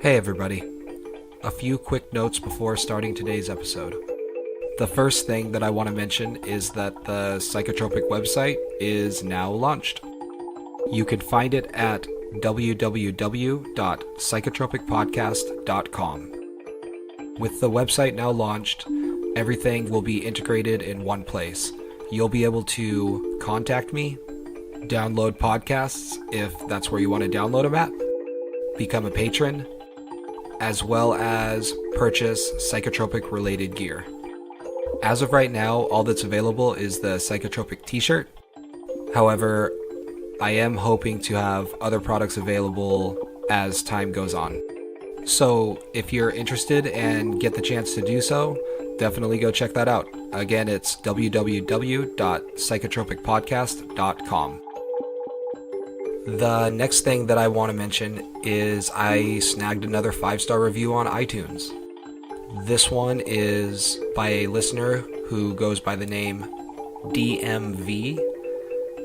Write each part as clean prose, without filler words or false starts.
Hey everybody. A few quick notes before starting today's episode. The first thing that I want to mention is that the Psychotropic website is now launched. You can find it at www.psychotropicpodcast.com. With the website now launched, everything will be integrated in one place. You'll be able to contact me, download podcasts if that's where you want to download them at, become a patron, as well as purchase psychotropic related gear. As of right now, all that's available is the Psychotropic t-shirt. However, I am hoping to have other products available as time goes on. So if you're interested and get the chance to do so, definitely go check that out. Again, it's www.psychotropicpodcast.com. The next thing that I want to mention is I snagged another 5-star review on iTunes. This one is by a listener who goes by the name DMV,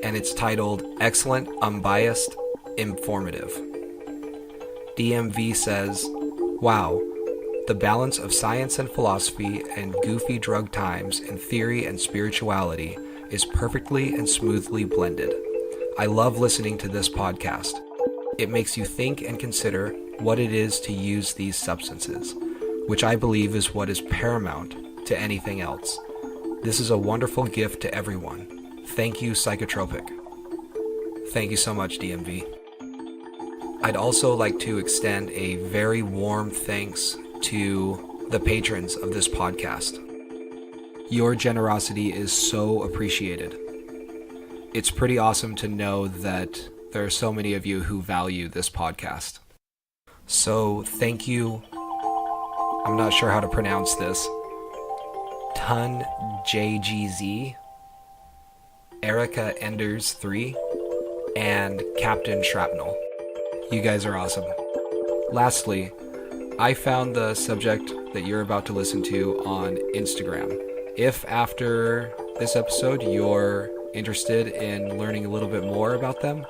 and it's titled Excellent, Unbiased, Informative. DMV says, "Wow, the balance of science and philosophy and goofy drug times and theory and spirituality is perfectly and smoothly blended. I love listening to this podcast. It makes you think and consider what it is to use these substances, which I believe is what is paramount to anything else. This is a wonderful gift to everyone. Thank you, Psychotropic." Thank you so much, DMV. I'd also like to extend a very warm thanks to the patrons of this podcast. Your generosity is so appreciated. It's pretty awesome to know that there are so many of you who value this podcast. So thank you. I'm not sure how to pronounce this. tunjgz, Erica Enders 3, and CaptainShrapnel. You guys are awesome. Lastly, I found the subject that you're about to listen to on Instagram. If after this episode you're interested in learning a little bit more about them,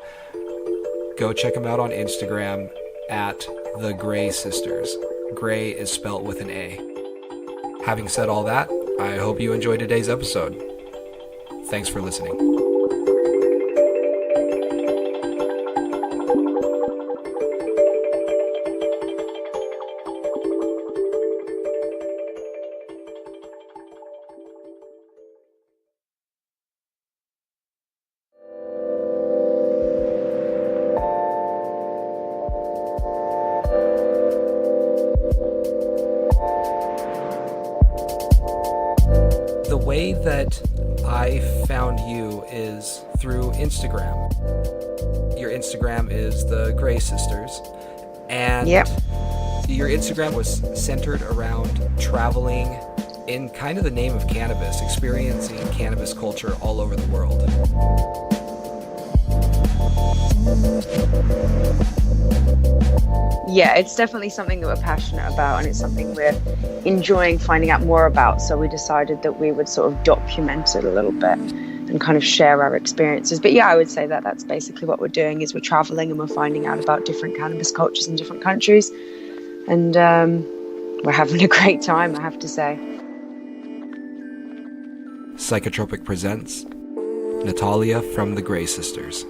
go check them out on Instagram at the Gray Sisters. Gray is spelt with an A. Having said all that, I hope you enjoyed today's episode. Thanks for listening. The way that I found you is through Instagram. Your Instagram is the Gray Sisters, and Yep. Your Instagram was centered around traveling in kind of the name of cannabis, experiencing cannabis culture all over the world. Yeah, it's definitely something that we're passionate about, and it's something we're enjoying finding out more about. So we decided that we would sort of document it a little bit and kind of share our experiences. But yeah, I would say that that's basically what we're doing, is we're traveling and we're finding out about different cannabis cultures in different countries. And we're having a great time, I have to say. Psychotropic presents Natalya from the Gray Sisters.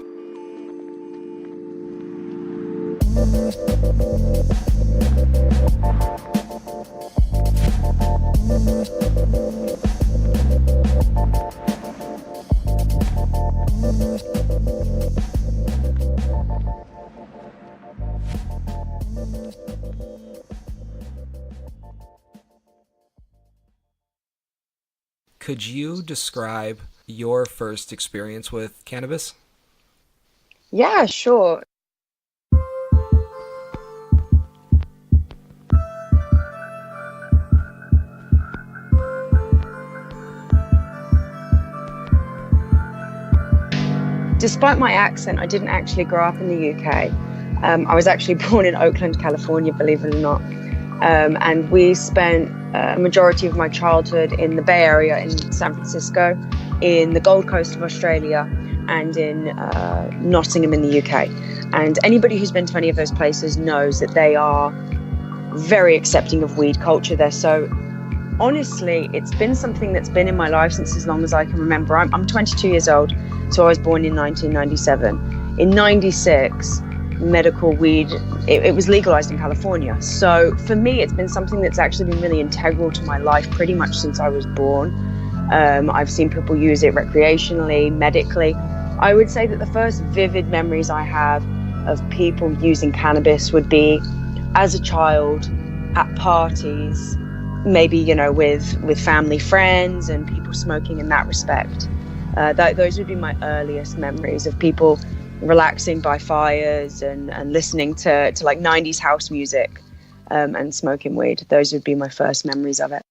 Could you describe your first experience with cannabis? Yeah, sure. Despite my accent, I didn't actually grow up in the UK. I was actually born in Oakland, California, believe it or not. And we spent a majority of my childhood in the Bay Area in San Francisco, in the Gold Coast of Australia, and in Nottingham in the UK. And anybody who's been to any of those places knows that they are very accepting of weed culture there. So honestly, it's been something that's been in my life since as long as I can remember. I'm 22 years old, so I was born in 1997. In 96, medical weed, it was legalized in California. So for me, it's been something that's actually been really integral to my life pretty much since I was born. I've seen people use it recreationally, medically. I would say that the first vivid memories I have of people using cannabis would be as a child at parties, maybe, you know, with family friends and people smoking in that respect. Those would be my earliest memories of people relaxing by fires and listening to like 90s house music and smoking weed. Those would be my first memories of it.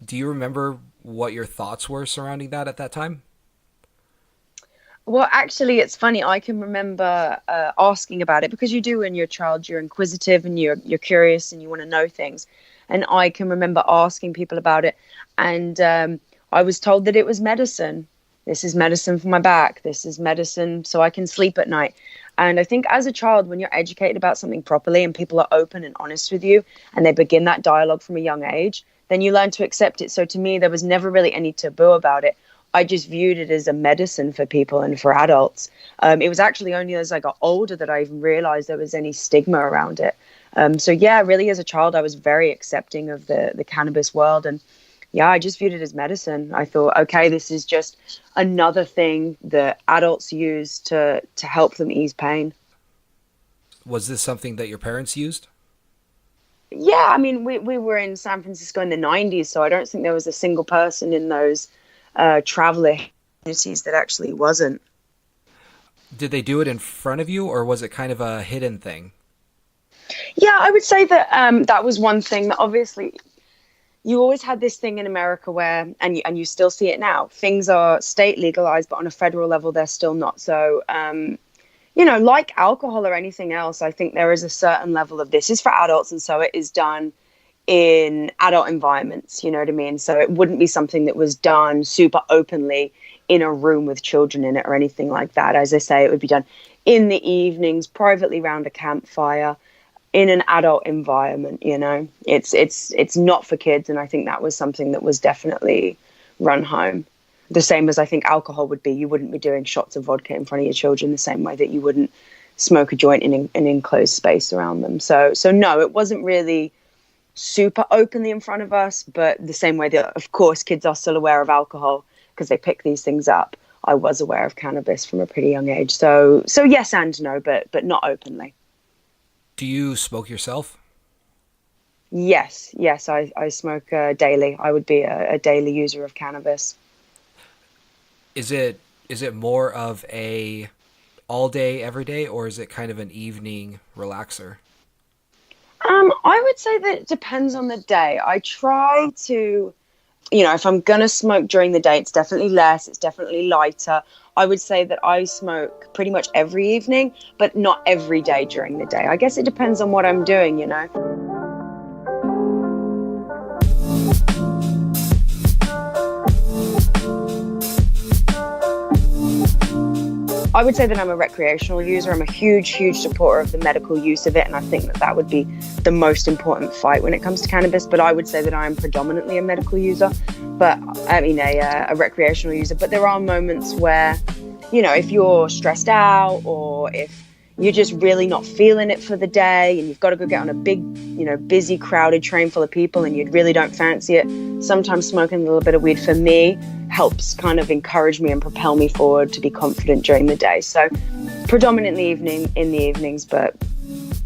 Do you remember what your thoughts were surrounding that at that time? Well, actually, it's funny. I can remember asking about it, because you do when you're a child, you're inquisitive and you're curious and you want to know things. And I can remember asking people about it. And I was told that it was medicine. This is medicine for my back. This is medicine so I can sleep at night. And I think as a child, when you're educated about something properly and people are open and honest with you and they begin that dialogue from a young age, then you learn to accept it. So to me, there was never really any taboo about it. I just viewed it as a medicine for people and for adults. It was actually only as I got older that I even realized there was any stigma around it. So yeah, really as a child, I was very accepting of the cannabis world. And yeah, I just viewed it as medicine. I thought, okay, this is just another thing that adults use to help them ease pain. Was this something that your parents used? Yeah, I mean, we were in San Francisco in the 90s, so I don't think there was a single person in those traveler communities that actually wasn't. Did they do it in front of you, or was it kind of a hidden thing? Yeah, I would say that that was one thing that obviously you always had this thing in America where, and you still see it now, things are state legalized, but on a federal level, they're still not. So, you know, like alcohol or anything else, I think there is a certain level of this is for adults. And so it is done in adult environments, you know what I mean? So it wouldn't be something that was done super openly in a room with children in it or anything like that. As I say, it would be done in the evenings, privately around a campfire, in an adult environment. You know, it's not for kids. And I think that was something that was definitely run home. The same as I think alcohol would be. You wouldn't be doing shots of vodka in front of your children the same way that you wouldn't smoke a joint in an enclosed space around them. So no, it wasn't really super openly in front of us, but the same way that, of course, kids are still aware of alcohol because they pick these things up. I was aware of cannabis from a pretty young age. So yes and no, but not openly. Do you smoke yourself? Yes, I smoke daily. I would be a daily user of cannabis. Is it more of a all day, every day, or is it kind of an evening relaxer? I would say that it depends on the day. I try to, you know, if I'm going to smoke during the day, it's definitely less, it's definitely lighter. I would say that I smoke pretty much every evening, but not every day during the day. I guess it depends on what I'm doing, you know. I would say that I'm a recreational user. I'm a huge supporter of the medical use of it, and I think that would be the most important fight when it comes to cannabis. But I would say that I'm predominantly a medical user, but I mean a recreational user. But there are moments where, you know, if you're stressed out or if you're just really not feeling it for the day and you've got to go get on a big, you know, busy, crowded train full of people and you really don't fancy it, sometimes smoking a little bit of weed for me helps kind of encourage me and propel me forward to be confident during the day. So predominantly in the evenings, but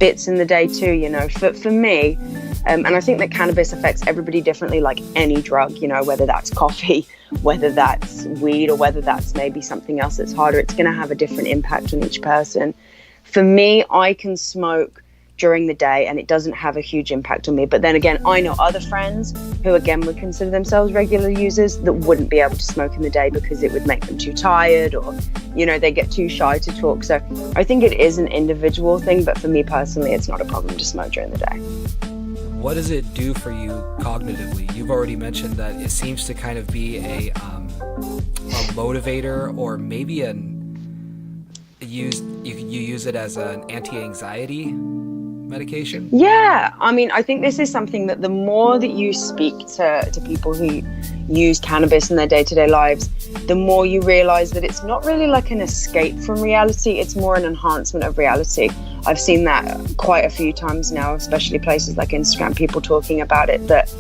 bits in the day too, you know, for me. And I think that cannabis affects everybody differently, like any drug, you know, whether that's coffee, whether that's weed, or whether that's maybe something else that's harder. It's going to have a different impact on each person. For me, I can smoke during the day and it doesn't have a huge impact on me. But then again, I know other friends who, again, would consider themselves regular users that wouldn't be able to smoke in the day because it would make them too tired or, you know, they get too shy to talk. So I think it is an individual thing. But for me personally, it's not a problem to smoke during the day. What does it do for you cognitively? You've already mentioned that it seems to kind of be a motivator, or maybe you use it as an anti-anxiety medication? Yeah, I mean, I think this is something that the more that you speak to people who use cannabis in their day-to-day lives, the more you realize that it's not really like an escape from reality, it's more an enhancement of reality. I've seen that quite a few times now, especially places like Instagram, people talking about it, that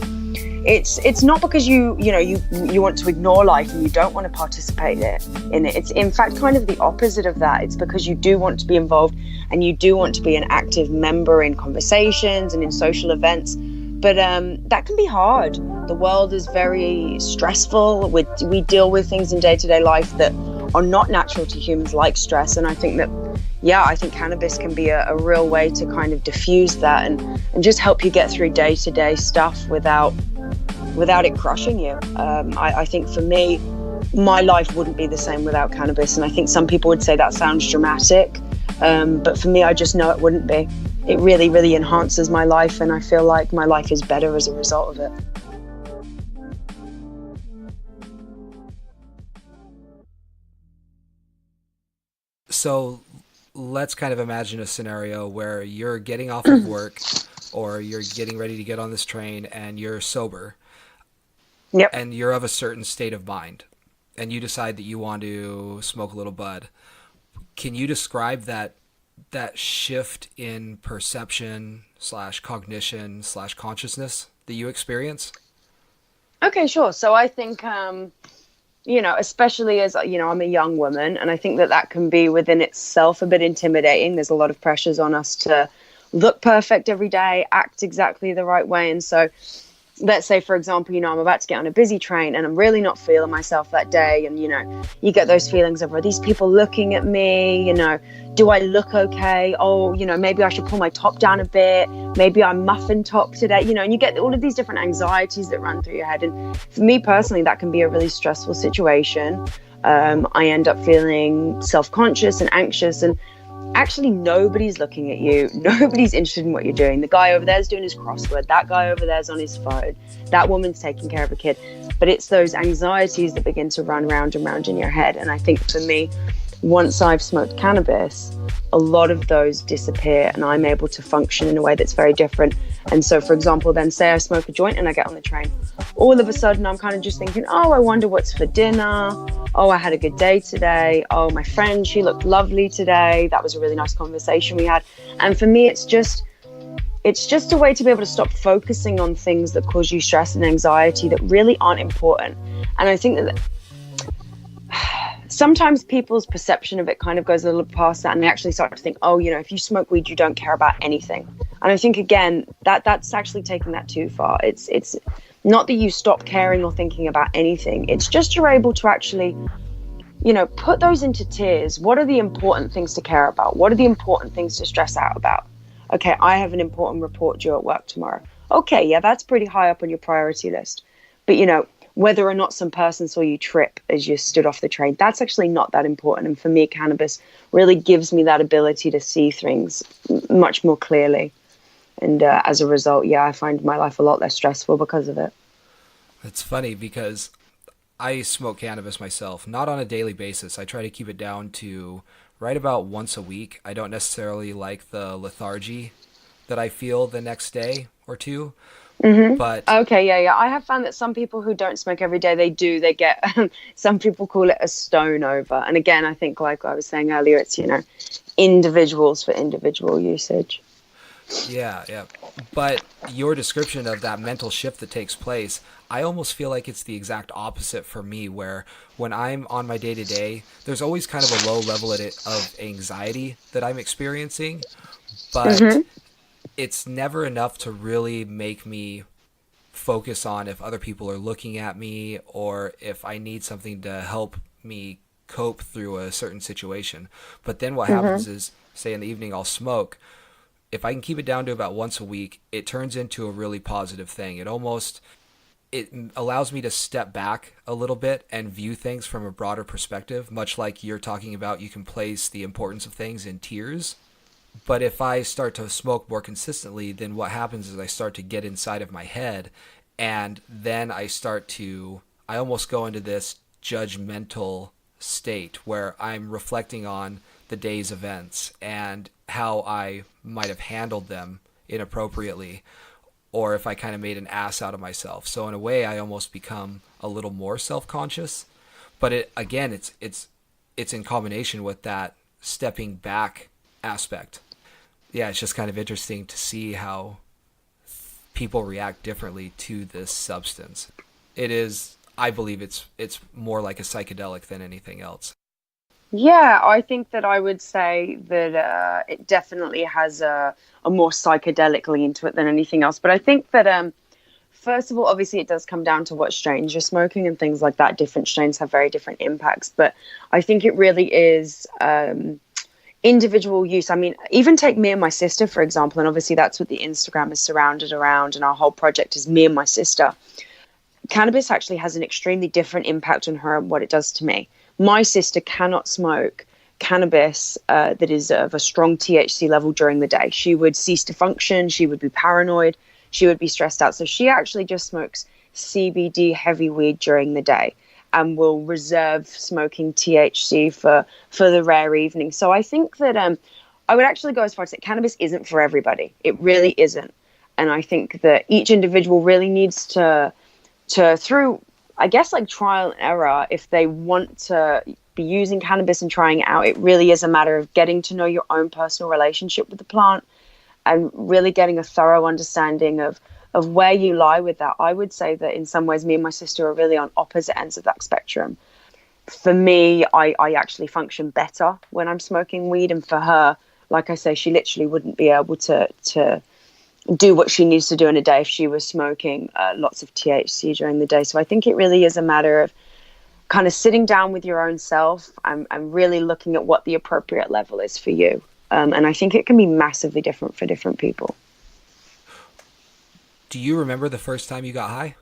it's not because you want to ignore life and you don't want to participate in it. It's in fact kind of the opposite of that. It's because you do want to be involved and you do want to be an active member in conversations and in social events. But that can be hard. The world is very stressful. We deal with things in day-to-day life that are not natural to humans, like stress. And I think cannabis can be a real way to kind of diffuse that and just help you get through day-to-day stuff without it crushing you. I think for me, my life wouldn't be the same without cannabis. And I think some people would say that sounds dramatic. But for me, I just know it wouldn't be. It really, really enhances my life. And I feel like my life is better as a result of it. So let's kind of imagine a scenario where you're getting off of work or you're getting ready to get on this train and you're sober. Yep. And you're of a certain state of mind and you decide that you want to smoke a little bud. Can you describe that shift in perception / cognition / consciousness that you experience? Okay, sure. So I think, especially as, I'm a young woman, and I think that can be within itself a bit intimidating. There's a lot of pressures on us to look perfect every day, act exactly the right way. And so let's say, for example, I'm about to get on a busy train and I'm really not feeling myself that day. And, you get those feelings of, are these people looking at me? Do I look okay? Oh, maybe I should pull my top down a bit. Maybe I'm muffin top today, and you get all of these different anxieties that run through your head. And for me personally, that can be a really stressful situation. I end up feeling self-conscious and anxious, and actually nobody's looking at you. Nobody's interested in what you're doing. The guy over there's doing his crossword. That guy over there's on his phone. That woman's taking care of a kid. But it's those anxieties that begin to run round and round in your head. And I think for me, once I've smoked cannabis, a lot of those disappear and I'm able to function in a way that's very different. And so, for example, then say I smoke a joint and I get on the train. All of a sudden, I'm kind of just thinking, oh, I wonder what's for dinner. Oh, I had a good day today. Oh, my friend, she looked lovely today. That was a really nice conversation we had. And for me, it's just a way to be able to stop focusing on things that cause you stress and anxiety that really aren't important. And I think that sometimes people's perception of it kind of goes a little past that and they actually start to think, oh, if you smoke weed, you don't care about anything. And I think, again, that's actually taking that too far. It's not that you stop caring or thinking about anything. It's just you're able to actually, put those into tiers. What are the important things to care about? What are the important things to stress out about? Okay, I have an important report due at work tomorrow. Okay, yeah, that's pretty high up on your priority list. But, whether or not some person saw you trip as you stood off the train, that's actually not that important. And for me, cannabis really gives me that ability to see things much more clearly. And as a result, I find my life a lot less stressful because of it. It's funny because I smoke cannabis myself, not on a daily basis. I try to keep it down to right about once a week. I don't necessarily like the lethargy that I feel the next day or two. Mm-hmm. But okay, yeah. I have found that some people who don't smoke every day, they get, some people call it a stone over. And again, I think like I was saying earlier, it's, individuals for individual usage. Yeah. But your description of that mental shift that takes place, I almost feel like it's the exact opposite for me, where when I'm on my day-to-day, there's always kind of a low level of anxiety that I'm experiencing, but it's never enough to really make me focus on if other people are looking at me or if I need something to help me cope through a certain situation. But then what happens is, say in the evening I'll smoke. If I can keep it down to about once a week, it turns into a really positive thing. It allows me to step back a little bit and view things from a broader perspective, much like you're talking about. You can place the importance of things in tiers. But if I start to smoke more consistently, then what happens is I start to get inside of my head, and then I almost go into this judgmental state where I'm reflecting on the day's events and how I might have handled them inappropriately, or if I kind of made an ass out of myself. So in a way, I almost become a little more self-conscious. But it's in combination with that stepping back aspect. Yeah, it's just kind of interesting to see how people react differently to this substance. It is, I believe it's more like a psychedelic than anything else. Yeah, I think that I would say that it definitely has a more psychedelic lean to it than anything else. But I think that first of all, obviously, it does come down to what strains you're smoking and things like that. Different strains have very different impacts. But I think it really is individual use. I mean, even take me and my sister, for example. And obviously, that's what the Instagram is surrounded around. And our whole project is me and my sister. Cannabis actually has an extremely different impact on her and what it does to me. My sister cannot smoke cannabis that is of a strong THC level during the day. She would cease to function. She would be paranoid. She would be stressed out. So she actually just smokes CBD heavy weed during the day and will reserve smoking THC for the rare evening. So I think that I would actually go as far as say cannabis isn't for everybody. It really isn't. And I think that each individual really needs to through, I guess, like trial and error, if they want to be using cannabis and trying it out, it really is a matter of getting to know your own personal relationship with the plant and really getting a thorough understanding of where you lie with that. I would say that in some ways, me and my sister are really on opposite ends of that spectrum. For me, I actually function better when I'm smoking weed. And for her, like I say, she literally wouldn't be able to do what she needs to do in a day if she was smoking lots of THC during the day. So I think it really is a matter of kind of sitting down with your own self and really looking at what the appropriate level is for you. And I think it can be massively different for different people. Do you remember the first time you got high?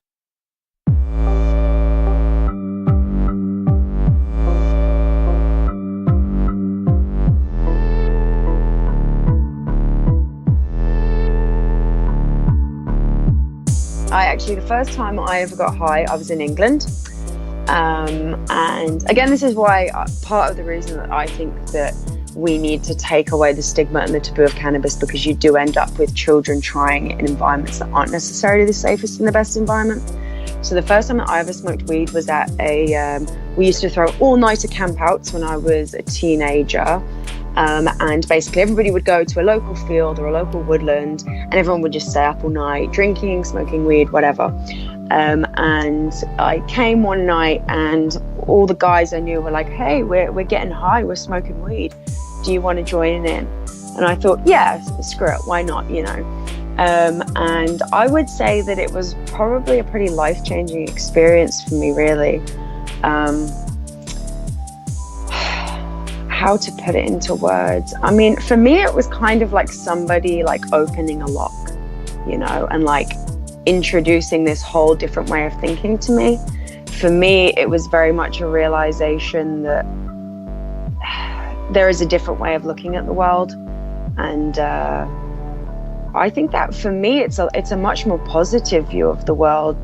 The first time I ever got high, I was in England. And again, this is why part of the reason that I think that we need to take away the stigma and the taboo of cannabis, because you do end up with children trying it in environments that aren't necessarily the safest and the best environment. So the first time that I ever smoked weed was at we used to throw all-nighter campouts when I was a teenager. And basically everybody would go to a local field or a local woodland and everyone would just stay up all night drinking, smoking weed, whatever. And I came one night and all the guys I knew were like, hey, we're getting high, we're smoking weed. Do you want to join in? And I thought, yeah, screw it, why not, you know? And I would say that it was probably a pretty life-changing experience for me, really. How to put it into words. I mean, for me, it was kind of like somebody like opening a lock, you know, and like introducing this whole different way of thinking to me. For me, it was very much a realization that there is a different way of looking at the world. And I think that for me, it's a much more positive view of the world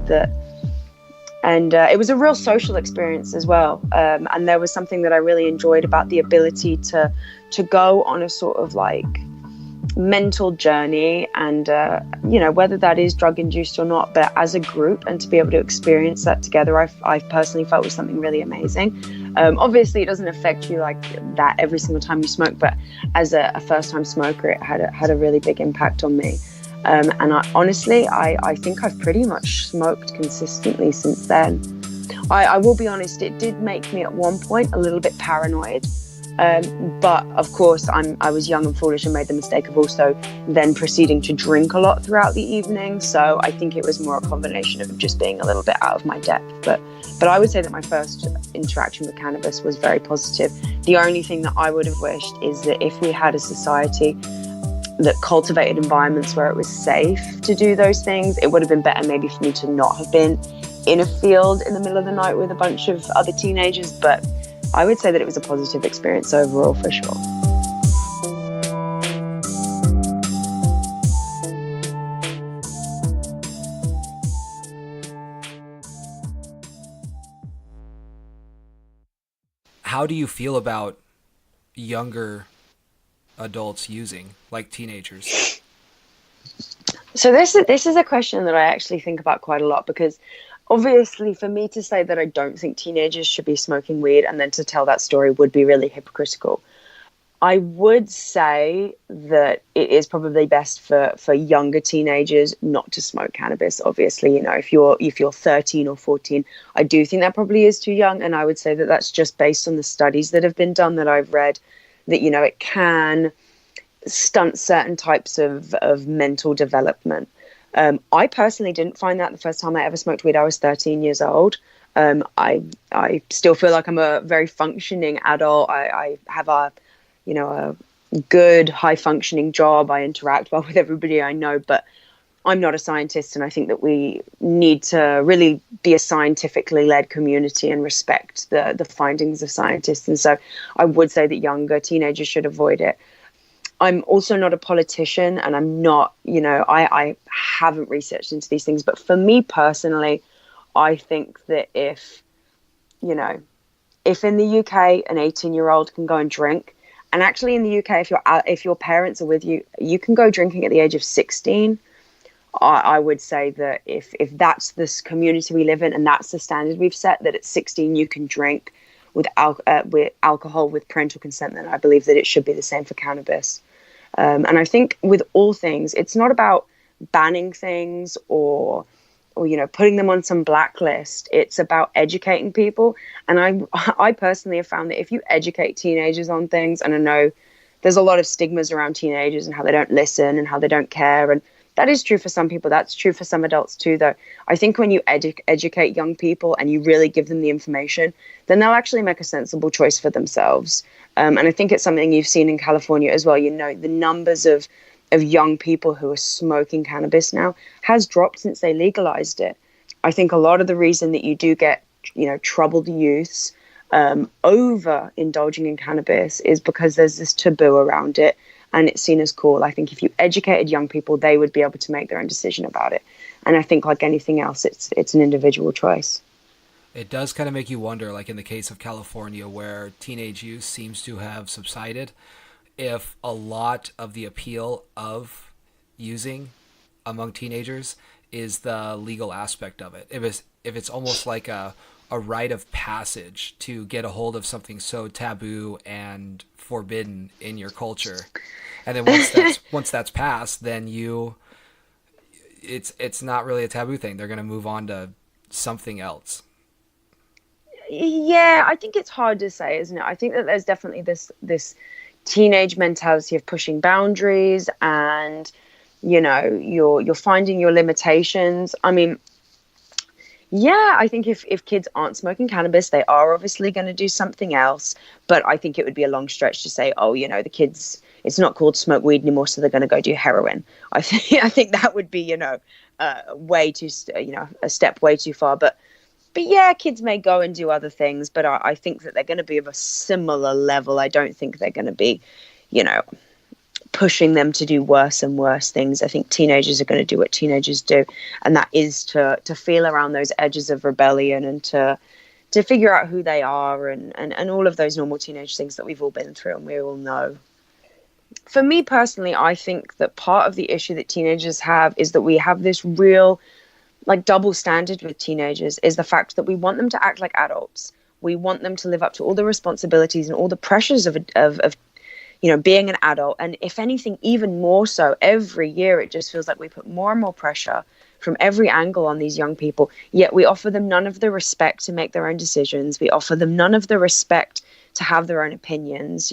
and it was a real social experience as well. And there was something that I really enjoyed about the ability to go on a sort of like mental journey and, you know, whether that is drug induced or not, but as a group and to be able to experience that together, I personally felt was something really amazing. Obviously, it doesn't affect you like that every single time you smoke, but as a first-time smoker, it had a really big impact on me. And I think I've pretty much smoked consistently since then. I will be honest, it did make me at one point a little bit paranoid. But of course, I was young and foolish and made the mistake of also then proceeding to drink a lot throughout the evening. So I think it was more a combination of just being a little bit out of my depth. But I would say that my first interaction with cannabis was very positive. The only thing that I would have wished is that if we had a society that cultivated environments where it was safe to do those things, it would have been better maybe for me to not have been in a field in the middle of the night with a bunch of other teenagers. But I would say that it was a positive experience overall, for sure. How do you feel about younger adults using, like teenagers? So this is a question that I actually think about quite a lot, because obviously for me to say that I don't think teenagers should be smoking weed and then to tell that story would be really hypocritical. I would say that it is probably best for younger teenagers not to smoke cannabis. Obviously, if you're 13 or 14, I do think that probably is too young, and I would say that that's just based on the studies that have been done that I've read, that it can stunt certain types of mental development. I personally didn't find that the first time I ever smoked weed. I was 13 years old. I still feel like I'm a very functioning adult. I have a good, high functioning job. I interact well with everybody I know, but I'm not a scientist. And I think that we need to really be a scientifically led community and respect the findings of scientists. And so I would say that younger teenagers should avoid it. I'm also not a politician, and I'm not, I haven't researched into these things. But for me personally, I think that if in the UK, an 18-year-old can go and drink, and actually in the UK, if your parents are with you, you can go drinking at the age of 16. I would say that if that's this community we live in and that's the standard we've set, that at 16 you can drink with alcohol with parental consent, then I believe that it should be the same for cannabis. And I think with all things, it's not about banning things or putting them on some blacklist. It's about educating people. And I personally have found that if you educate teenagers on things, and I know there's a lot of stigmas around teenagers and how they don't listen and how they don't care, and that is true for some people. That's true for some adults too, though. I think when you educate young people and you really give them the information, then they'll actually make a sensible choice for themselves. And I think it's something you've seen in California as well. The numbers of young people who are smoking cannabis now has dropped since they legalized it. I think a lot of the reason that you do get, troubled youths over indulging in cannabis is because there's this taboo around it and it's seen as cool. I think if you educated young people, they would be able to make their own decision about it. And I think like anything else, it's an individual choice. It does kind of make you wonder, like in the case of California, where teenage use seems to have subsided, if a lot of the appeal of using among teenagers is the legal aspect of it. If it's almost like a rite of passage to get a hold of something so taboo and forbidden in your culture. And then once that's passed, then it's not really a taboo thing. They're going to move on to something else. Yeah, I think it's hard to say, isn't it? I think that there's definitely this teenage mentality of pushing boundaries, and you're finding your limitations. I mean, yeah, I think if kids aren't smoking cannabis, they are obviously going to do something else. But I think it would be a long stretch to say, oh, the kids, it's not cool to smoke weed anymore, so they're going to go do heroin. I think that would be way too a step way too far. But yeah, kids may go and do other things, but I think that they're going to be of a similar level. I don't think they're going to be, pushing them to do worse and worse things. I think teenagers are going to do what teenagers do, and that is to feel around those edges of rebellion and to figure out who they are and all of those normal teenage things that we've all been through and we all know. For me personally, I think that part of the issue that teenagers have is that we have this real double standard with teenagers, is the fact that we want them to act like adults. We want them to live up to all the responsibilities and all the pressures of being an adult. And if anything, even more so, every year it just feels like we put more and more pressure from every angle on these young people, yet we offer them none of the respect to make their own decisions. We offer them none of the respect to have their own opinions.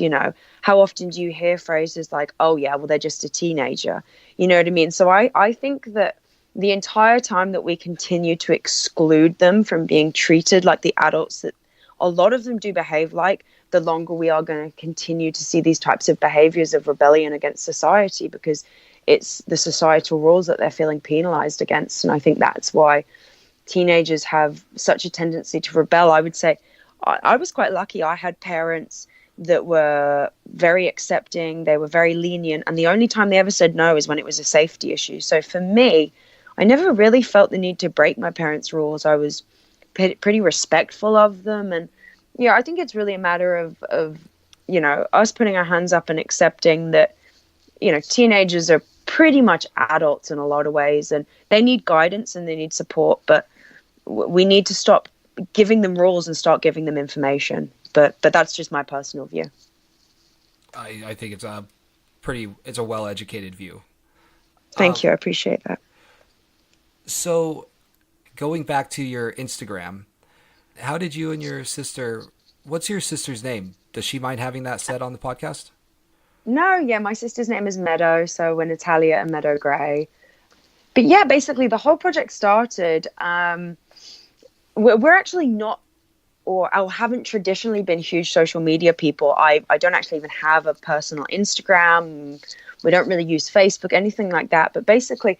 How often do you hear phrases like, oh yeah, well, they're just a teenager? You know what I mean? So I think that the entire time that we continue to exclude them from being treated like the adults that a lot of them do behave like, the longer we are going to continue to see these types of behaviors of rebellion against society, because it's the societal rules that they're feeling penalized against. And I think that's why teenagers have such a tendency to rebel. I would say I was quite lucky. I had parents that were very accepting. They were very lenient. And the only time they ever said no is when it was a safety issue. So for me, I never really felt the need to break my parents' rules. I was pretty respectful of them. And yeah, I think it's really a matter of us putting our hands up and accepting that, teenagers are pretty much adults in a lot of ways, and they need guidance and they need support, but we need to stop giving them rules and start giving them information. But that's just my personal view. I think it's a well-educated view. Thank you. I appreciate that. So going back to your Instagram, how did you and your sister, what's your sister's name? Does she mind having that said on the podcast? No, yeah, my sister's name is Meadow, so we're Natalya and Meadow Gray. But yeah, basically the whole project started. We're actually not, or I haven't traditionally been huge social media people. I don't actually even have a personal Instagram. We don't really use Facebook, anything like that. But basically,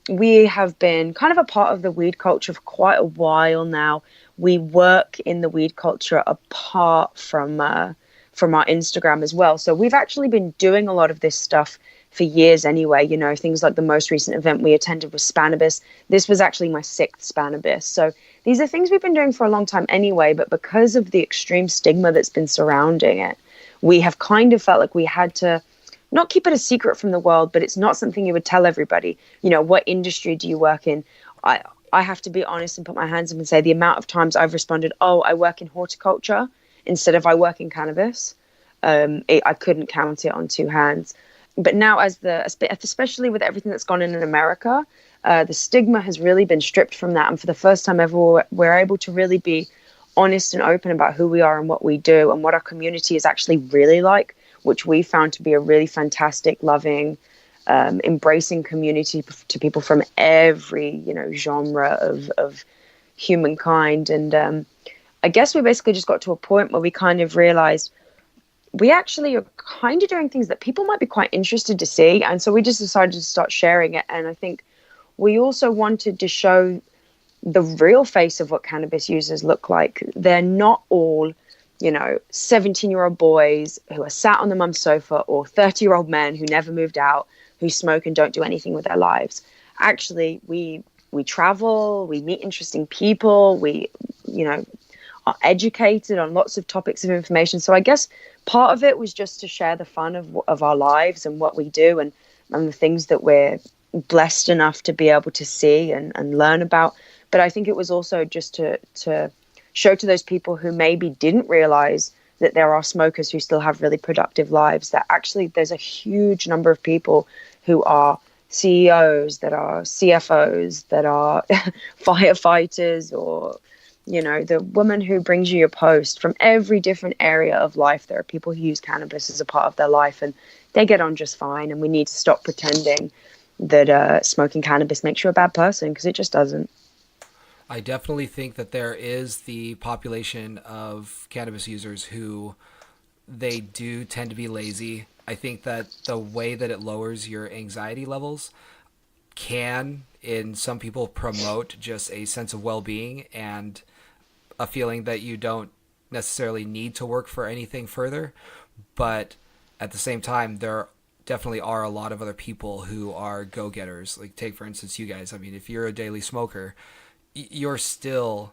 we have been kind of a part of the weed culture for quite a while now. We work in the weed culture apart from our Instagram as well. So we've actually been doing a lot of this stuff for years anyway. Things like the most recent event we attended was Cannabis. This was actually my 6th Cannabis. So these are things we've been doing for a long time anyway, but because of the extreme stigma that's been surrounding it, we have kind of felt like we had to not keep it a secret from the world, but it's not something you would tell everybody. What industry do you work in? I have to be honest and put my hands up and say the amount of times I've responded, I work in horticulture instead of I work in cannabis. I couldn't count it on 2 hands. But now especially with everything that's gone in America, the stigma has really been stripped from that. And for the first time ever, we're able to really be honest and open about who we are and what we do and what our community is actually really like, which we found to be a really fantastic, loving, embracing community to people from every, genre of humankind. And I guess we basically just got to a point where we kind of realized we actually are kind of doing things that people might be quite interested to see. And so we just decided to start sharing it. And I think we also wanted to show the real face of what cannabis users look like. They're not all, 17-year-old boys who are sat on the mum's sofa, or 30-year-old men who never moved out, who smoke and don't do anything with their lives. Actually, we travel, we meet interesting people, we, are educated on lots of topics of information. So I guess part of it was just to share the fun of our lives and what we do and the things that we're blessed enough to be able to see and learn about. But I think it was also just to show to those people who maybe didn't realize that there are smokers who still have really productive lives, that actually there's a huge number of people who are CEOs, that are CFOs, that are firefighters, or the woman who brings you your post. From every different area of life, there are people who use cannabis as a part of their life, and they get on just fine. And we need to stop pretending that smoking cannabis makes you a bad person, because it just doesn't. I definitely think that there is the population of cannabis users who they do tend to be lazy. I think that the way that it lowers your anxiety levels can, in some people, promote just a sense of well-being and a feeling that you don't necessarily need to work for anything further. But at the same time, there definitely are a lot of other people who are go-getters. Like, take, for instance, you guys. I mean, if you're a daily smoker, you're still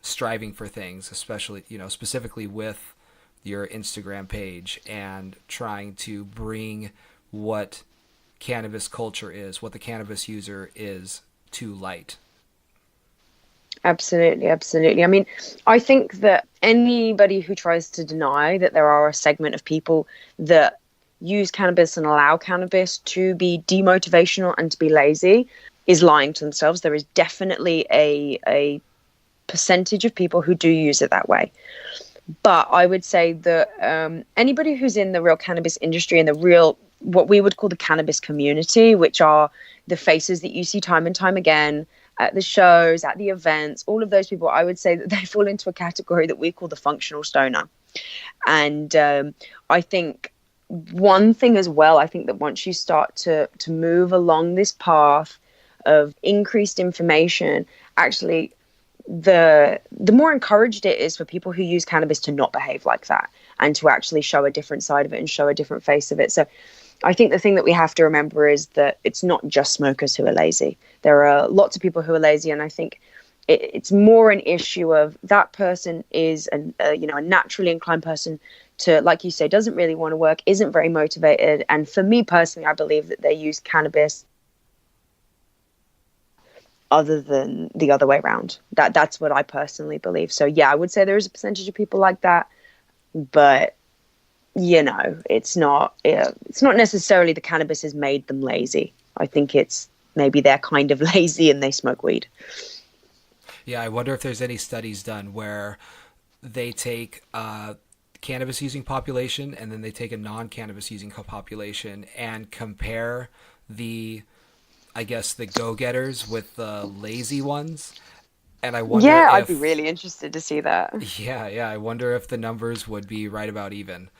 striving for things, especially, specifically with your Instagram page, and trying to bring what cannabis culture is, what the cannabis user is, to light. Absolutely. I mean, I think that anybody who tries to deny that there are a segment of people that use cannabis and allow cannabis to be demotivational and to be lazy is lying to themselves. There is definitely a percentage of people who do use it that way. But I would say that anybody who's in the real cannabis industry and the real, what we would call the cannabis community, which are the faces that you see time and time again at the shows, at the events, all of those people, I would say that they fall into a category that we call the functional stoner. And I think one thing as well, I think that once you start to move along this path of increased information, actually the more encouraged it is for people who use cannabis to not behave like that and to actually show a different side of it and show a different face of it. So I think the thing that we have to remember is that it's not just smokers who are lazy. There are lots of people who are lazy, and I think it's more an issue of that person is a naturally inclined person to, like you say, doesn't really want to work, isn't very motivated. And for me personally, I believe that they use cannabis other than the other way around. That's what I personally believe. So yeah, I would say there is a percentage of people like that, but it's not necessarily the cannabis has made them lazy. I think it's maybe they're kind of lazy and they smoke weed. Yeah, I wonder if there's any studies done where they take cannabis using population and then they take a non-cannabis using population and compare the go-getters with the lazy ones. And I wonder I'd be really interested to see that. Yeah, I wonder if the numbers would be right about even.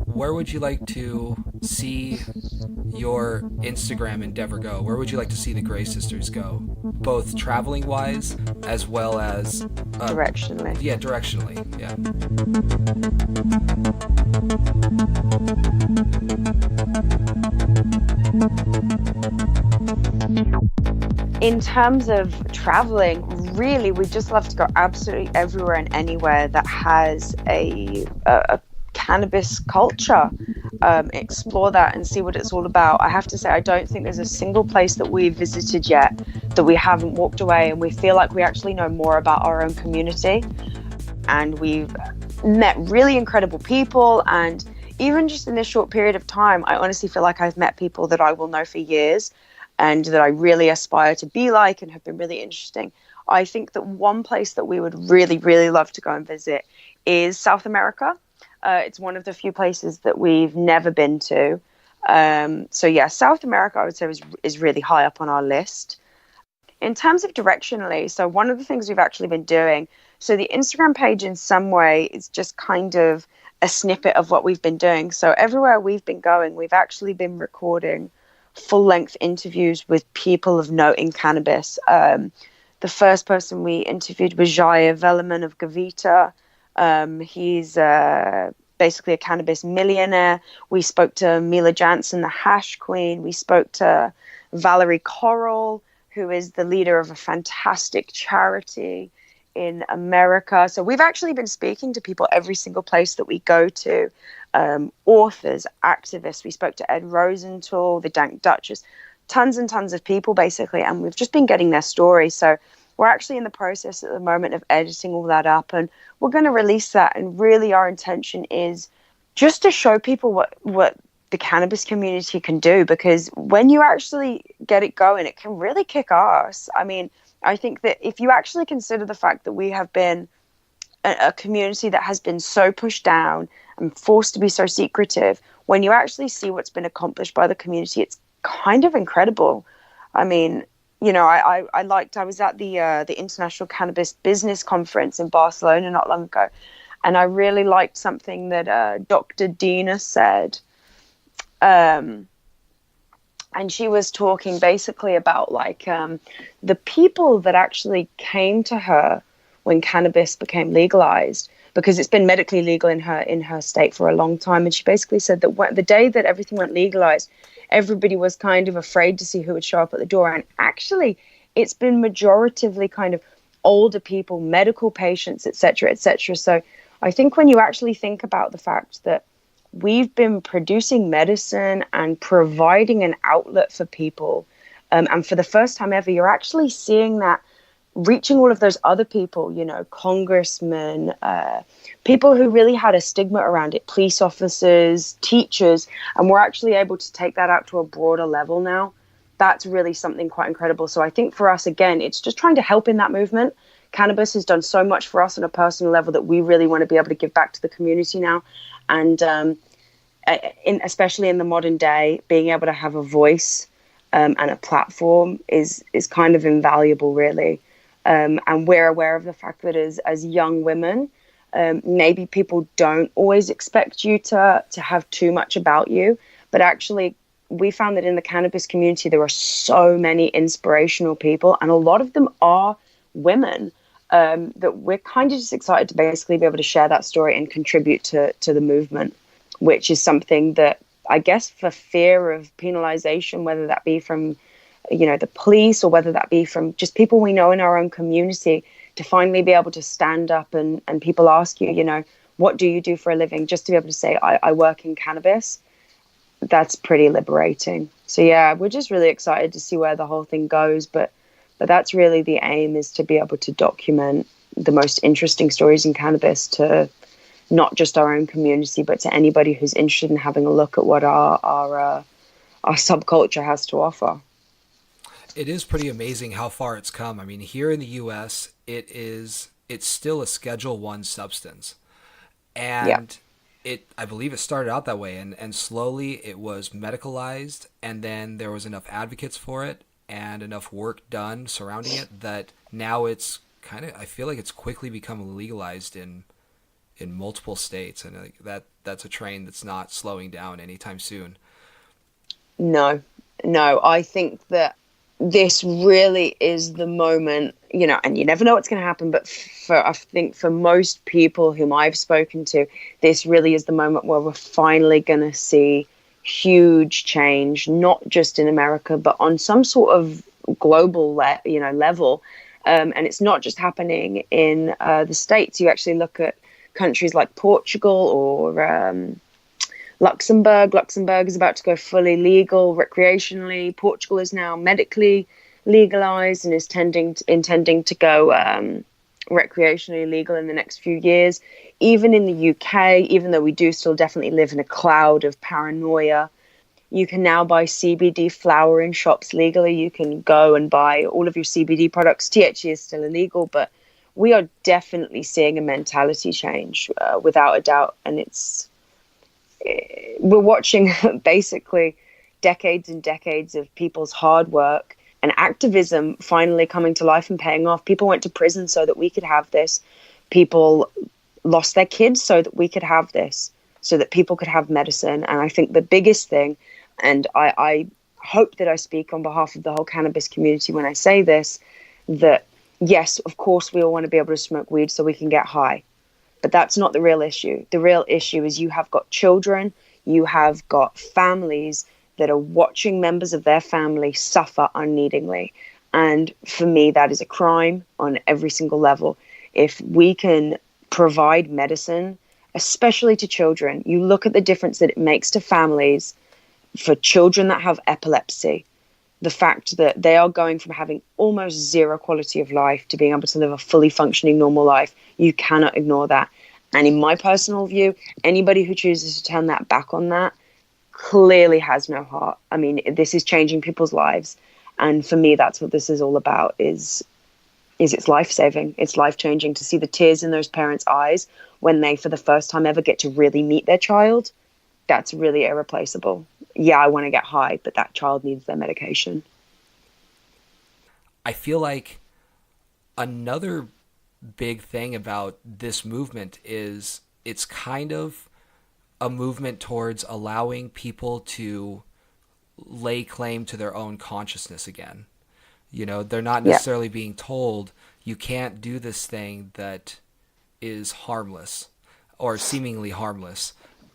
Where would you like to see your Instagram endeavor go? Where would you like to see the Gray Sisters go? Both traveling wise as well as directionally. Yeah, directionally. Yeah. In terms of traveling, really, we just love to go absolutely everywhere and anywhere that has a cannabis culture. Explore that and see what it's all about. I have to say, I don't think there's a single place that we've visited yet that we haven't walked away and we feel like we actually know more about our own community. And we've met really incredible people, and even just in this short period of time, I honestly feel like I've met people that I will know for years and that I really aspire to be like and have been really interesting. I think that one place that we would really, really love to go and visit is South America. It's one of the few places that we've never been to. So yeah, South America, I would say, is really high up on our list. In terms of directionally, so one of the things we've actually been doing, so the Instagram page in some way is just kind of a snippet of what we've been doing. So everywhere we've been going, we've actually been recording full-length interviews with people of note in cannabis. The first person we interviewed was Jair Velleman of Gavita. He's basically a cannabis millionaire. We spoke to Mila Jansen, the hash queen. We spoke to Valerie Corral, who is the leader of a fantastic charity in America. So we've actually been speaking to people every single place that we go to. Authors, activists. We spoke to Ed Rosenthal, the Dank Duchess, tons and tons of people basically, and we've just been getting their stories. So we're actually in the process at the moment of editing all that up, and we're going to release that. And really our intention is just to show people what the cannabis community can do, because when you actually get it going, it can really kick ass. I mean, I think that if you actually consider the fact that we have been a community that has been so pushed down and forced to be so secretive, when you actually see what's been accomplished by the community, it's kind of incredible. I mean, I was at the International Cannabis Business Conference in Barcelona not long ago, and I really liked something that Dr. Dina said. And she was talking basically about the people that actually came to her when cannabis became legalized, because it's been medically legal in her state for a long time. And she basically said that the day that everything went legalized, everybody was kind of afraid to see who would show up at the door. And actually, it's been majoritively kind of older people, medical patients, et cetera, et cetera. So I think when you actually think about the fact that we've been producing medicine and providing an outlet for people, and for the first time ever, you're actually seeing that reaching all of those other people, congressmen, people who really had a stigma around it, police officers, teachers, and we're actually able to take that out to a broader level now. That's really something quite incredible. So I think for us, again, it's just trying to help in that movement. Cannabis has done so much for us on a personal level that we really want to be able to give back to the community now. And especially in the modern day, being able to have a voice and a platform is kind of invaluable, really. And we're aware of the fact that as young women, maybe people don't always expect you to have too much about you. But actually, we found that in the cannabis community, there are so many inspirational people, and a lot of them are women, that we're kind of just excited to basically be able to share that story and contribute to the movement, which is something that I guess for fear of penalization, whether that be from the police, or whether that be from just people we know in our own community, to finally be able to stand up and people ask you, what do you do for a living? Just to be able to say, I work in cannabis. That's pretty liberating. So yeah, we're just really excited to see where the whole thing goes. But that's really the aim, is to be able to document the most interesting stories in cannabis to not just our own community, but to anybody who's interested in having a look at what our subculture has to offer. It is pretty amazing how far it's come. I mean, here in the U.S., it's still a Schedule I substance, and I believe it started out that way, and slowly it was medicalized, and then there was enough advocates for it and enough work done surrounding it that now it's I feel like it's quickly become legalized in multiple states, and that's a train that's not slowing down anytime soon. No, I think that this really is the moment, and you never know what's going to happen, but I think for most people whom I've spoken to, this really is the moment where we're finally going to see huge change, not just in America, but on some sort of global level. And it's not just happening in the States. You actually look at countries like Portugal or Luxembourg. Luxembourg is about to go fully legal recreationally. Portugal is now medically legalized and is intending to go recreationally legal in the next few years. Even in the UK, even though we do still definitely live in a cloud of paranoia, you can now buy CBD flower in shops legally. You can go and buy all of your CBD products. THC is still illegal, but we are definitely seeing a mentality change without a doubt. And we're watching basically decades and decades of people's hard work and activism finally coming to life and paying off. People went to prison so that we could have this. People lost their kids so that we could have this, so that people could have medicine. And I think the biggest thing, and I hope that I speak on behalf of the whole cannabis community when I say this, that yes, of course, we all want to be able to smoke weed so we can get high. But that's not the real issue. The real issue is you have got children, you have got families that are watching members of their family suffer unneedingly. And for me, that is a crime on every single level. If we can provide medicine, especially to children, you look at the difference that it makes to families. For children that have epilepsy, the fact that they are going from having almost zero quality of life to being able to live a fully functioning normal life, you cannot ignore that. And in my personal view, anybody who chooses to turn that back on that clearly has no heart. I mean, this is changing people's lives. And for me, that's what this is all about, is it's life-saving. It's life-changing to see the tears in those parents' eyes when they, for the first time ever, get to really meet their child. That's really irreplaceable. Yeah, I want to get high, but that child needs their medication. I feel like another big thing about this movement is it's kind of a movement towards allowing people to lay claim to their own consciousness again. They're not necessarily being told you can't do this thing that is harmless or seemingly harmless.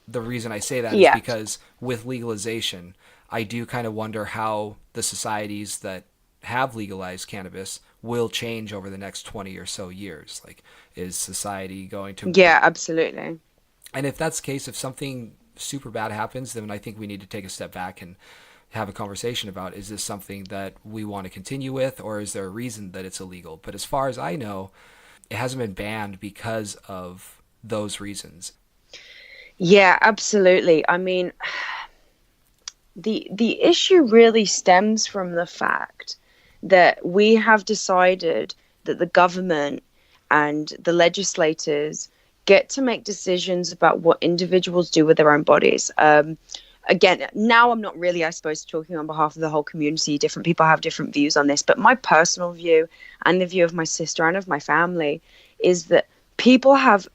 The reason I say that is because with legalization, I do kind of wonder how the societies that have legalized cannabis will change over the next 20 or so years. Like, is society going to... Yeah, absolutely. And if that's the case, if something super bad happens, then I think we need to take a step back and have a conversation about, is this something that we want to continue with, or is there a reason that it's illegal? But as far as I know, it hasn't been banned because of those reasons. Yeah, absolutely. I mean, the issue really stems from the fact that we have decided that the government and the legislators get to make decisions about what individuals do with their own bodies. Again, now I'm not really, I suppose, talking on behalf of the whole community. Different people have different views on this, but my personal view and the view of my sister and of my family is that people have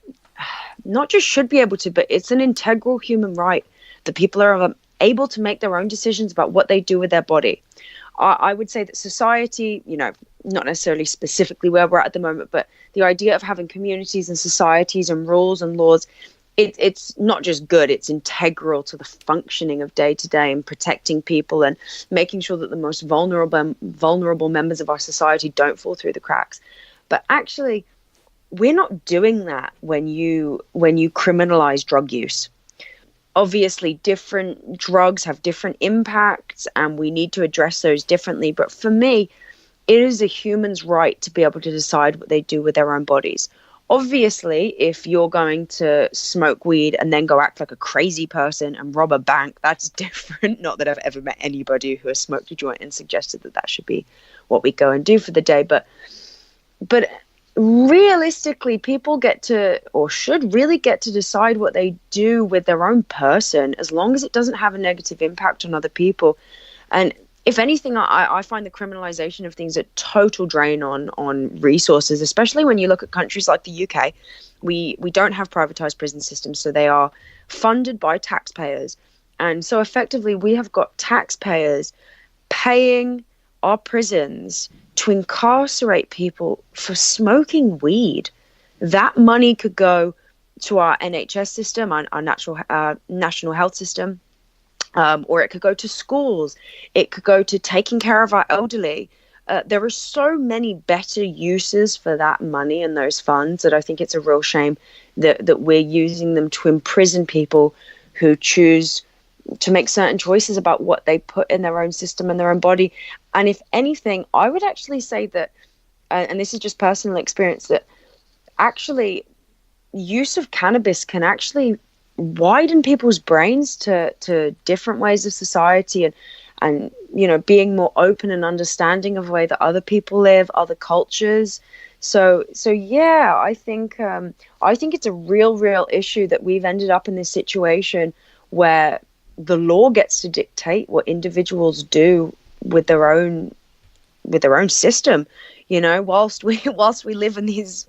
not just should be able to, but it's an integral human right that people are able to make their own decisions about what they do with their body. I would say that society, not necessarily specifically where we're at the moment, but the idea of having communities and societies and rules and laws, it's not just good, it's integral to the functioning of day to day and protecting people and making sure that the most vulnerable members of our society don't fall through the cracks. But actually, we're not doing that when you criminalize drug use. Obviously, different drugs have different impacts, and we need to address those differently. But for me, it is a human's right to be able to decide what they do with their own bodies. Obviously, if you're going to smoke weed and then go act like a crazy person and rob a bank, that's different. Not that I've ever met anybody who has smoked a joint and suggested that that should be what we go and do for the day. But realistically, people get to, or should really get to, decide what they do with their own person, as long as it doesn't have a negative impact on other people. And if anything, I find the criminalization of things a total drain on resources, especially when you look at countries like the UK. We don't have privatized prison systems, so they are funded by taxpayers. And so effectively, we have got taxpayers paying our prisons to incarcerate people for smoking weed. That money could go to our NHS system, our national health system, or it could go to schools. It could go to taking care of our elderly. There are so many better uses for that money and those funds that I think it's a real shame that we're using them to imprison people who choose to make certain choices about what they put in their own system and their own body. And if anything, I would actually say that, and this is just personal experience, that actually use of cannabis can actually widen people's brains to different ways of society, and you know, being more open and understanding of the way that other people live, other cultures. So yeah, I think it's a real issue that we've ended up in this situation where the law gets to dictate what individuals do with their own system. You know, whilst we live in these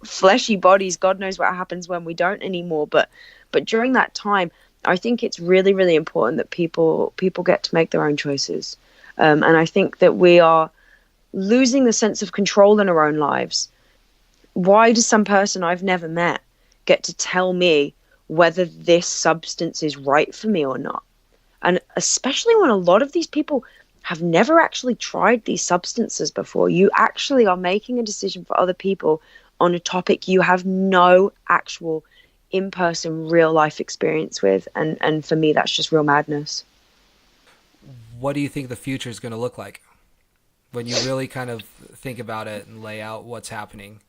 fleshy bodies, God knows what happens when we don't anymore. But during that time, I think it's really important that people get to make their own choices. And I think that we are losing the sense of control in our own lives. Why does some person I've never met get to tell me whether this substance is right for me or not? And especially when a lot of these people have never actually tried these substances before. You actually are making a decision for other people on a topic you have no actual in-person real life experience with. And for me, that's just real madness. What do you think the future is going to look like when you really kind of think about it and lay out what's happening?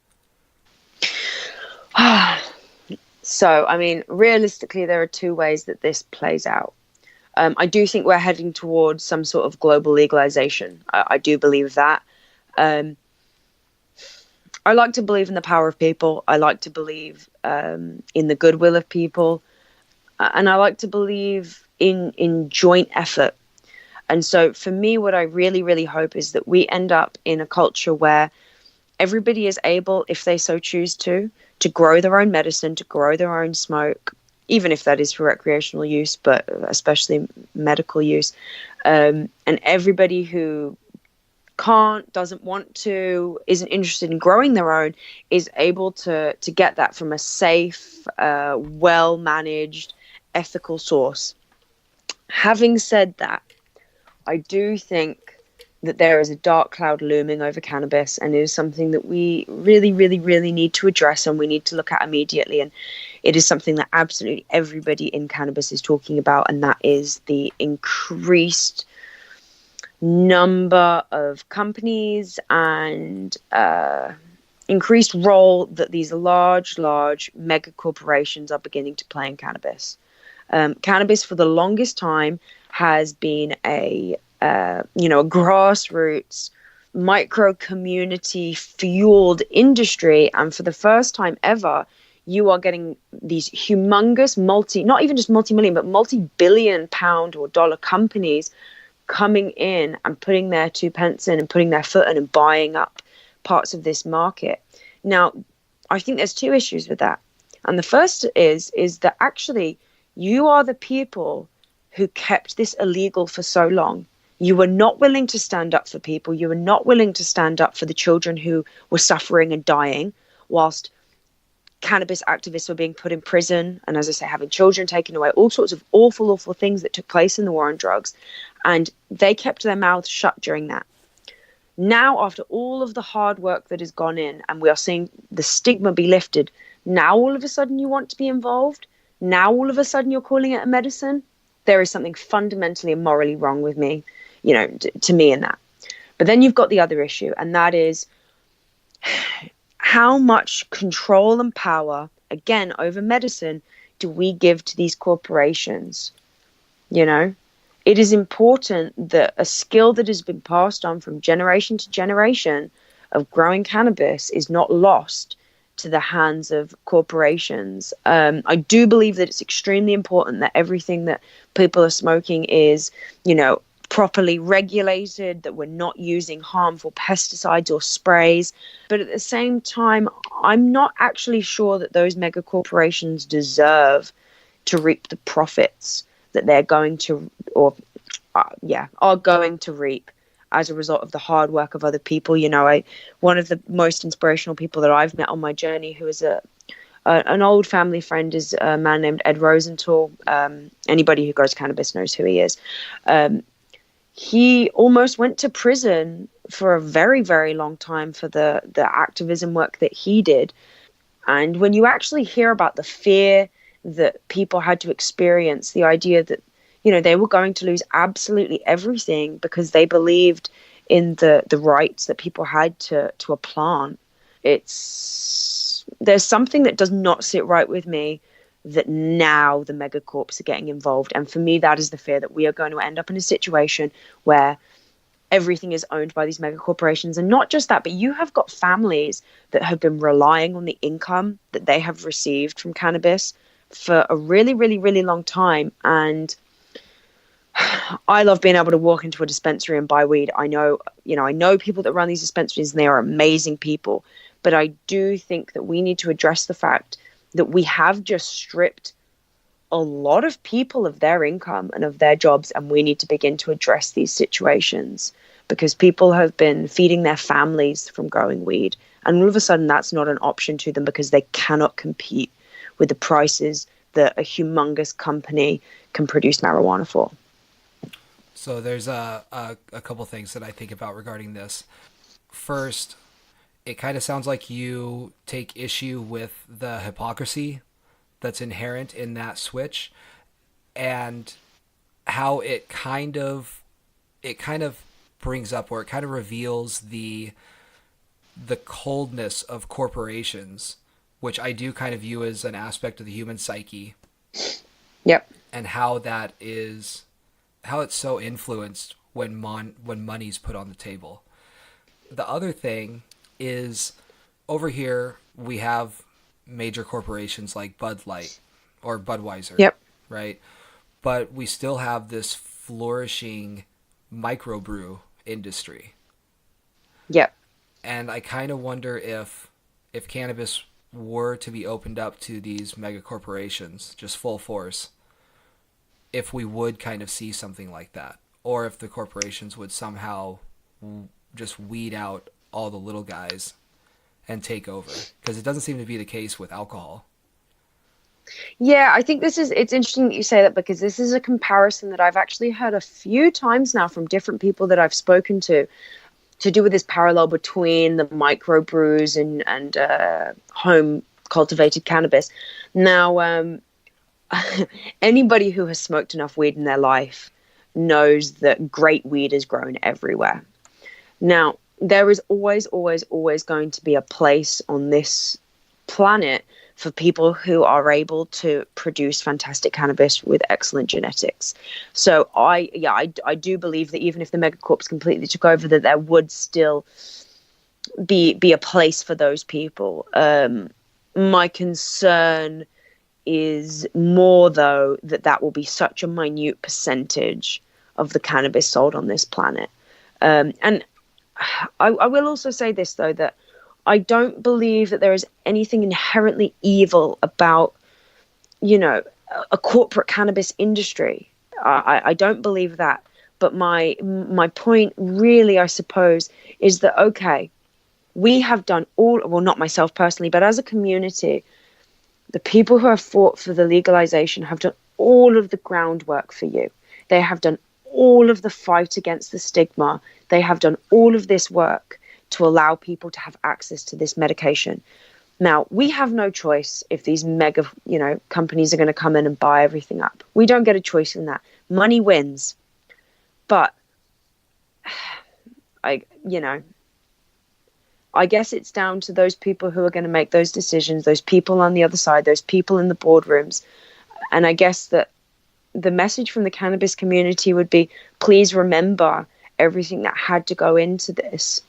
So, I mean, realistically, there are two ways that this plays out. I do think we're heading towards some sort of global legalization. I do believe that. I like to believe in the power of people. I like to believe in the goodwill of people. And I like to believe in joint effort. And so for me, what I really hope is that we end up in a culture where everybody is able, if they so choose to grow their own medicine, to grow their own smoke, even if that is for recreational use, but especially medical use. And everybody who can't, doesn't want to, isn't interested in growing their own, is able to get that from a safe, well-managed, ethical source. Having said that, I do think that there is a dark cloud looming over cannabis, and it is something that we really need to address, and we need to look at immediately. And it is something that absolutely everybody in cannabis is talking about, and that is the increased number of companies and increased role that these large mega corporations are beginning to play in cannabis. Cannabis for the longest time has been a grassroots, micro community fueled industry, and for the first time ever, you are getting these humongous not even just multi-million, but multi-billion pound or dollar companies coming in and putting their 2 pence in and putting their foot in and buying up parts of this market. Now, I think there's two issues with that. And the first is that actually you are the people who kept this illegal for so long. You were not willing to stand up for people. You were not willing to stand up for the children who were suffering and dying, whilst cannabis activists were being put in prison, and as I say, having children taken away, all sorts of awful, awful things that took place in the war on drugs. And they kept their mouths shut during that. Now, after all of the hard work that has gone in, and we are seeing the stigma be lifted, now all of a sudden you want to be involved. Now all of a sudden you're calling it a medicine. There is something fundamentally and morally wrong with me, to me in that. But then you've got the other issue, and that is how much control and power, again, over medicine, do we give to these corporations? It is important that a skill that has been passed on from generation to generation of growing cannabis is not lost to the hands of corporations. I do believe that it's extremely important that everything that people are smoking is, properly regulated, that we're not using harmful pesticides or sprays. But at the same time, I'm not actually sure that those mega corporations deserve to reap the profits that they're going to, are going to reap as a result of the hard work of other people. One of the most inspirational people that I've met on my journey, who is an old family friend, is a man named Ed Rosenthal. Anybody who grows cannabis knows who he is. He almost went to prison for a very, very long time for the activism work that he did. And when you actually hear about the fear that people had to experience, the idea that, they were going to lose absolutely everything because they believed in the rights that people had to a plant. There's something that does not sit right with me, that now the megacorps are getting involved. And for me, that is the fear, that we are going to end up in a situation where everything is owned by these megacorporations. And not just that, but you have got families that have been relying on the income that they have received from cannabis for a really, really, really long time. And I love being able to walk into a dispensary and buy weed. I know people that run these dispensaries, and they are amazing people. But I do think that we need to address the fact that we have just stripped a lot of people of their income and of their jobs, and we need to begin to address these situations, because people have been feeding their families from growing weed, and all of a sudden that's not an option to them because they cannot compete with the prices that a humongous company can produce marijuana for. So there's a couple things that I think about regarding this. First, it kind of sounds like you take issue with the hypocrisy that's inherent in that switch, and how it kind of brings up, or it kind of reveals the coldness of corporations, which I do kind of view as an aspect of the human psyche. Yep. And how it's so influenced when money's put on the table. The other thing is, over here we have major corporations like Bud Light or Budweiser. Yep. Right? But we still have this flourishing microbrew industry. Yep. And I kind of wonder if cannabis were to be opened up to these mega corporations, just full force, if we would kind of see something like that, or if the corporations would somehow just weed out all the little guys and take over, because it doesn't seem to be the case with alcohol. Yeah, I think it's interesting that you say that, because this is a comparison that I've actually heard a few times now from different people that I've spoken to do with this parallel between the microbrews and home cultivated cannabis. Now, anybody who has smoked enough weed in their life knows that great weed is grown everywhere. Now, there is always, always, always going to be a place on this planet for people who are able to produce fantastic cannabis with excellent genetics. So I do believe that even if the megacorps completely took over, that there would still be a place for those people. My concern is more, though, that will be such a minute percentage of the cannabis sold on this planet. And I will also say this, though, that I don't believe that there is anything inherently evil about, a corporate cannabis industry. I don't believe that. But my point really, I suppose, is that, okay, we have done well, not myself personally, but as a community, the people who have fought for the legalization have done all of the groundwork for you. They have done all of the fight against the stigma. They have done all of this work to allow people to have access to this medication. Now, we have no choice if these mega, companies are going to come in and buy everything up. We don't get a choice in that. Money wins. But I guess it's down to those people who are going to make those decisions, those people on the other side, those people in the boardrooms. And I guess that the message from the cannabis community would be, please remember everything that had to go into this.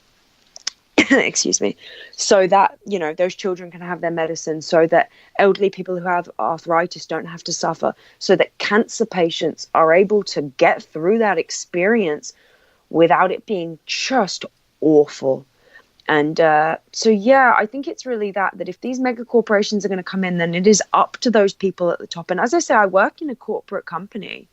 Excuse me, so that, those children can have their medicine, so that elderly people who have arthritis don't have to suffer, so that cancer patients are able to get through that experience without it being just awful. And I think it's really that if these mega corporations are going to come in, then it is up to those people at the top. And as I say, I work in a corporate company.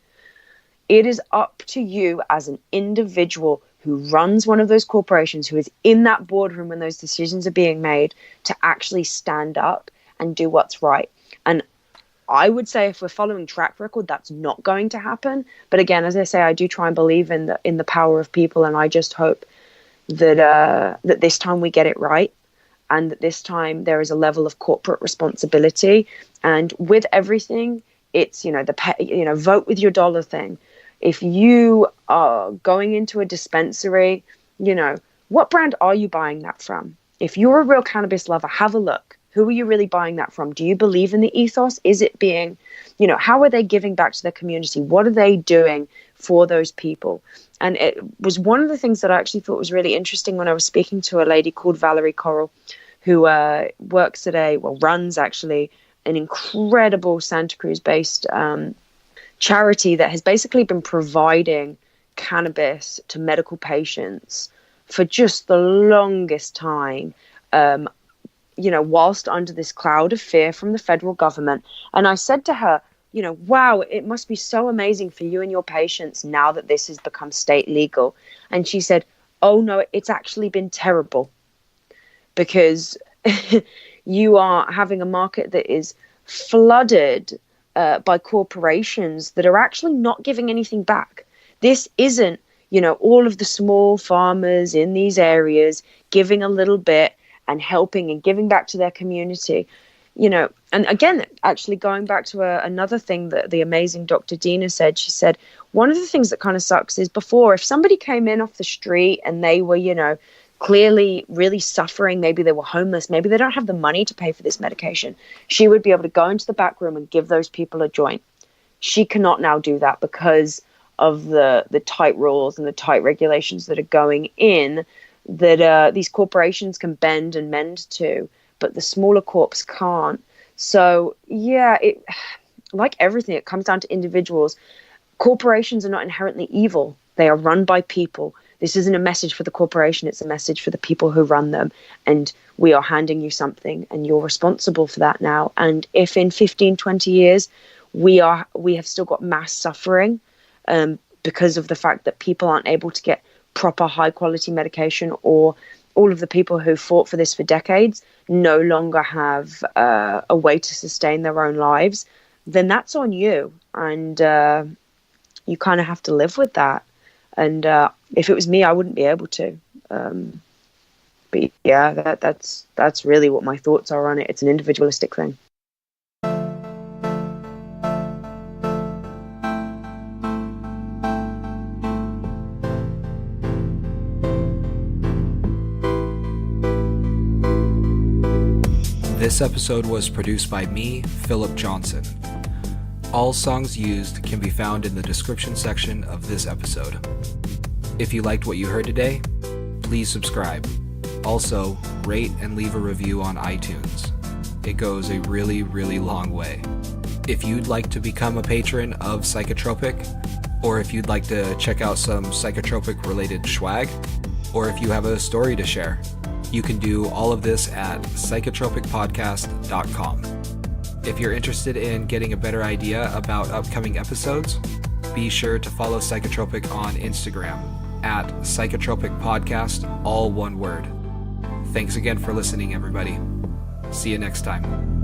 It is up to you as an individual who runs one of those corporations, who is in that boardroom when those decisions are being made, to actually stand up and do what's right. And I would say, if we're following track record, that's not going to happen. But again, as I say, I do try and believe in the power of people, and I just hope that that this time we get it right, and that this time there is a level of corporate responsibility. And with everything, it's vote with your dollar thing. If you are going into a dispensary, what brand are you buying that from? If you're a real cannabis lover, have a look. Who are you really buying that from? Do you believe in the ethos? Is it being, how are they giving back to their community? What are they doing for those people? And it was one of the things that I actually thought was really interesting when I was speaking to a lady called Valerie Coral, who runs actually an incredible Santa Cruz-based charity that has basically been providing cannabis to medical patients for just the longest time, whilst under this cloud of fear from the federal government. And I said to her, wow, it must be so amazing for you and your patients now that this has become state legal. And she said, oh no, it's actually been terrible, because you are having a market that is flooded by corporations that are actually not giving anything back. This isn't, all of the small farmers in these areas giving a little bit and helping and giving back to their community. And again, actually going back to another thing that the amazing Dr. Dina said, she said, one of the things that kind of sucks is before, if somebody came in off the street and they were, clearly really suffering, maybe they were homeless, maybe they don't have the money to pay for this medication, she would be able to go into the back room and give those people a joint. She cannot now do that because of the tight rules and the tight regulations that are going in, that these corporations can bend and mend to, but the smaller corps can't. So yeah, like everything, it comes down to individuals. Corporations are not inherently evil. They are run by people. This isn't a message for the corporation, it's a message for the people who run them. And we are handing you something, and you're responsible for that now. And if in 15, 20 years, we have still got mass suffering because of the fact that people aren't able to get proper high quality medication, or all of the people who fought for this for decades no longer have a way to sustain their own lives, then that's on you. And you kind of have to live with that. And if it was me, I wouldn't be able to. But yeah, that's really what my thoughts are on it. It's an individualistic thing. This episode was produced by me, Philip Johnson. All songs used can be found in the description section of this episode. If you liked what you heard today, please subscribe. Also, rate and leave a review on iTunes. It goes a really, really long way. If you'd like to become a patron of Psychotropic, or if you'd like to check out some Psychotropic related swag, or if you have a story to share, you can do all of this at psychotropicpodcast.com. If you're interested in getting a better idea about upcoming episodes, be sure to follow Psychotropic on Instagram at Psychotropic Podcast, all one word. Thanks again for listening, everybody. See you next time.